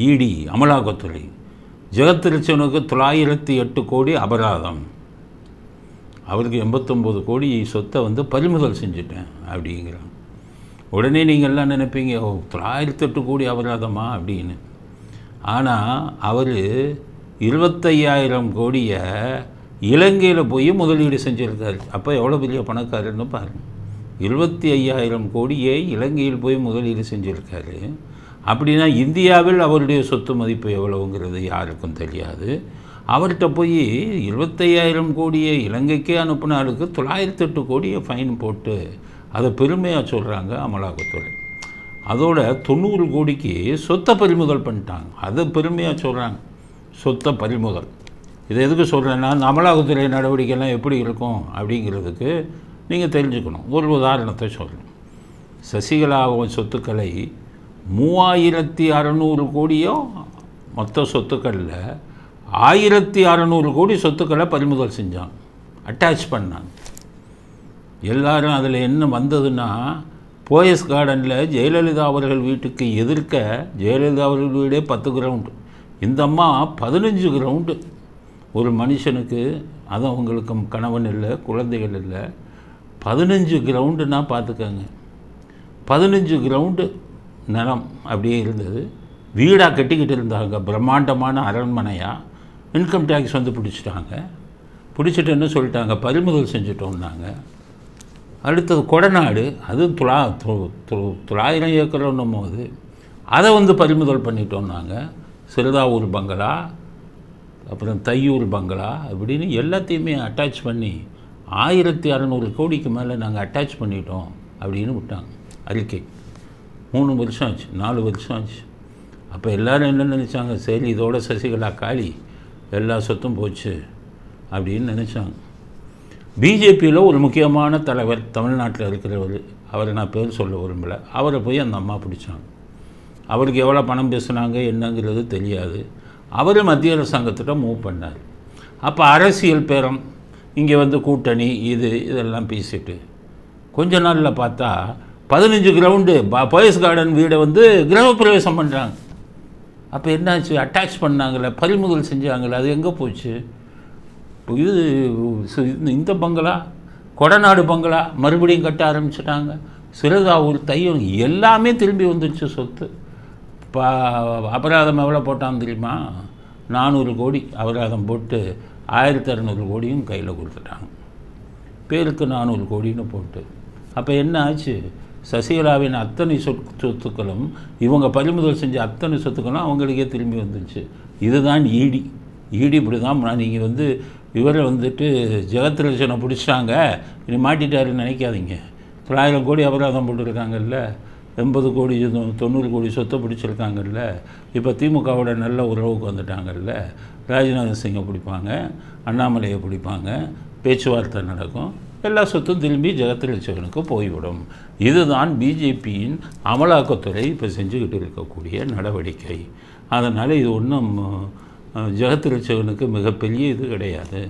இடி அமலாக்கத்துறை ஜெகத்ரட்சகனுக்கு 908 கோடி அபராதம், அவருக்கு 89 கோடி சொத்தை வந்து பறிமுதல் செஞ்சுட்டேன் அப்படிங்கிறாங்க. உடனே நீங்கள் எல்லாம் நினைப்பீங்க, 908 கோடி அபராதமா அப்படின்னு. ஆனால் அவர் 25,000 கோடியை இலங்கையில் போய் முதலீடு செஞ்சுருக்காரு. அப்போ எவ்வளோ பெரிய பணக்காரன்னு பாருங்கள். 25,000 கோடியை இலங்கையில் போய் முதலீடு செஞ்சுருக்காரு. அப்படின்னா இந்தியாவில் அவருடைய சொத்து மதிப்பு எவ்வளவுங்கிறது யாருக்கும் தெரியாது. அவர்கிட்ட போய் 25,000 கோடியை இலங்கைக்கே அனுப்பின ஆளுக்கு 908 கோடியை ஃபைன் போட்டு அதை பெருமையாக சொல்கிறாங்க அமலாக்கத்துறை. அதோட 90 கோடிக்கு சொத்தை பறிமுதல் பண்ணிட்டாங்க, அதை பெருமையாக சொல்கிறாங்க. சொத்தை பறிமுதல் இதை எதுக்கு சொல்கிறேன்னா, அமலாக்கத்துறை நடவடிக்கைலாம் எப்படி இருக்கும் அப்படிங்கிறதுக்கு நீங்கள் தெரிஞ்சுக்கணும். ஒரு உதாரணத்தை சொல்கிறேன். சசிகலாவின் சொத்துக்களை 3600 கோடியோ மொத்த சொத்துக்களில் 1600 கோடி சொத்துக்களை பறிமுதல் செஞ்சாங்க, அட்டாச் பண்ணாங்க. எல்லாரும் அதில் என்ன வந்ததுன்னா, போயஸ் கார்டனில் ஜெயலலிதா அவர்கள் வீட்டுக்கு எதிர்க்க ஜெயலலிதா அவர்கள் வீடே 10 கிரவுண்டு, இந்த அம்மா 15 கிரவுண்டு. ஒரு மனுஷனுக்கு, அது அவங்களுக்கு கணவன் இல்லை, குழந்தைகள் இல்லை, 15 கிரவுண்டுன்னா பார்த்துக்கங்க. 15 கிரவுண்டு நிலம் அப்படியே இருந்தது, வீடாக கட்டிக்கிட்டு இருந்தாங்க, பிரம்மாண்டமான அரண்மனையாக. இன்கம் டேக்ஸ் வந்து பிடிச்சிட்டாங்க. பிடிச்சிட்டு என்ன சொல்லிட்டாங்க, பறிமுதல் செஞ்சுட்டோம்னாங்க. அடுத்தது கொடநாடு, அது 900 ஏக்கர்னும் போது அதை வந்து பறிமுதல் பண்ணிட்டோம்னாங்க. சிறுதாவூர் பங்களா, அப்புறம் தையூர் பங்களா அப்படின்னு எல்லாத்தையுமே அட்டாச் பண்ணி 1600 கோடிக்கு மேலே நாங்கள் அட்டாச் பண்ணிட்டோம் அப்படின்னு விட்டாங்க அறிக்கை. 3 வருஷம் ஆச்சு, 4 வருஷம் ஆச்சு. அப்போ எல்லோரும் என்ன நினச்சாங்க, சரி இதோட சசிகலா காலி, எல்லா சொத்தும் போச்சு அப்படின்னு நினச்சாங்க. பிஜேபியில் ஒரு முக்கியமான தலைவர் தமிழ்நாட்டில் இருக்கிறவர், அவரை நான் பேர் சொல்ல விரும்பலை, அவரை போய் அந்த அம்மா பிடிச்சாங்க. அவருக்கு எவ்வளோ பணம் பேசுனாங்க என்னங்கிறது தெரியாது. அவர் மத்திய அரசாங்கத்திட்ட மூவ் பண்ணார். அப்போ அரசியல் பேரம், இங்கே வந்து கூட்டணி, இதெல்லாம் பேசிட்டு கொஞ்ச நாளில் பார்த்தா 15 கிரவுண்டு போயஸ் கார்டன் வீடை வந்து கிரகப்பிரவேசம் பண்ணுறாங்க. அப்போ என்னாச்சு, அட்டாச் பண்ணாங்களே, பறிமுதல் செஞ்சாங்களே, அது எங்கே போச்சு? இது இந்த பங்களா, கொடநாடு பங்களா மறுபடியும் கட்ட ஆரம்பிச்சிட்டாங்க. சிறுதாவூர், தையூர் எல்லாமே திரும்பி வந்துடுச்சு சொத்து. அபராதம் எவ்வளோ போட்டான்னு தெரியுமா? 400 கோடி அபராதம் போட்டு 1600 கோடியும் கையில் கொடுத்துட்டாங்க. பேருக்கு 400 கோடின்னு போட்டு. அப்போ என்ன ஆச்சு, சசிகலாவின் அத்தனை சொத்துக்களும், இவங்க பறிமுதல் செஞ்ச அத்தனை சொத்துக்களும் அவங்களுக்கே திரும்பி வந்துடுச்சு. இதுதான் ஈடி. இப்படி தான். நீங்கள் வந்து இவரை வந்துட்டு ஜெகத்ரட்சகனை பிடிச்சிட்டாங்க, இனி மாட்டிட்டாருன்னு நினைக்காதீங்க. 900 கோடி அபராதம் போட்டுருக்காங்கல்ல, 80 கோடி 90 கோடி சொத்தை பிடிச்சிருக்காங்கல்ல. இப்போ திமுகவோட நல்ல உறவுக்கு வந்துட்டாங்கல்ல, ராஜ்நாத் சிங்கை பிடிப்பாங்க, அண்ணாமலையை பிடிப்பாங்க, பேச்சுவார்த்தை நடக்கும், எல்லா சொத்தும் திரும்பி ஜெகத்ரட்சகனுக்கு போய்விடும். இதுதான் பிஜேபியின் அமலாக்கத்துறை இப்போ செஞ்சுக்கிட்டு இருக்கக்கூடிய நடவடிக்கை. அதனால் இது ஒன்றும் ஜெகத்ரட்சகனுக்கு மிகப்பெரிய இது கிடையாது,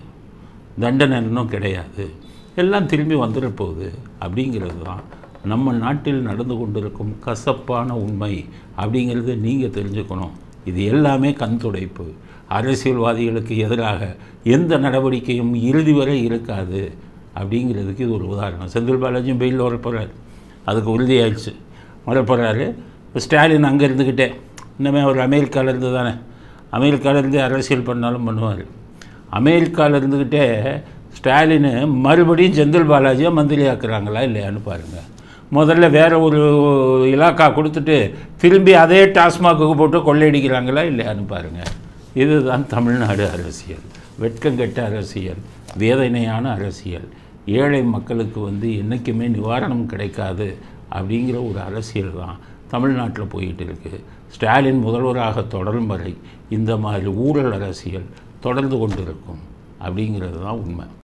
தண்டனை இன்னும் கிடையாது, எல்லாம் திரும்பி வந்துட போகுது அப்படிங்கிறது தான் நம்ம நாட்டில் நடந்து கொண்டிருக்கும் கசப்பான உண்மை. அப்படிங்கிறத நீங்கள் தெரிஞ்சுக்கணும். இது எல்லாமே கண் துடைப்பு. அரசியல்வாதிகளுக்கு எதிராக எந்த நடவடிக்கையும் இறுதி வரை இருக்காது அப்படிங்கிறதுக்கு இது ஒரு உதாரணம். செந்தில் பாலாஜியும் பெயிலில் வரப்போகிறார், அதுக்கு உறுதியாயிடுச்சு, வரப்போகிறாரு. ஸ்டாலின் அங்கே இருந்துக்கிட்டே, இன்னமே அவர் அமெரிக்காவிலேருந்து தானே, அமெரிக்காவிலேருந்து அரசியல் பண்ணாலும் பண்ணுவார். அமெரிக்காவில் இருந்துக்கிட்டே ஸ்டாலின் மறுபடியும் செந்தில் பாலாஜியை மந்திரி ஆக்குறாங்களா இல்லையான்னு பாருங்கள். முதல்ல வேறு ஒரு இலாக்கா கொடுத்துட்டு திரும்பி அதே டாஸ்மாக்கு போட்டு கொள்ளையடிக்கிறாங்களா இல்லையான்னு பாருங்கள். இதுதான் தமிழ்நாடு அரசியல். வெட்கங்கெட்ட அரசியல், வேதனையான அரசியல். ஏழை மக்களுக்கு வந்து என்றைக்குமே நிவாரணம் கிடைக்காது அப்படிங்கிற ஒரு அரசியல் தான் தமிழ்நாட்டில் போயிட்டு இருக்குது. ஸ்டாலின் முதல்வராக தொடரும் வரை இந்த மாதிரி ஊழல் அரசியல் தொடர்ந்து கொண்டிருக்கும் அப்படிங்கிறது தான் உண்மை.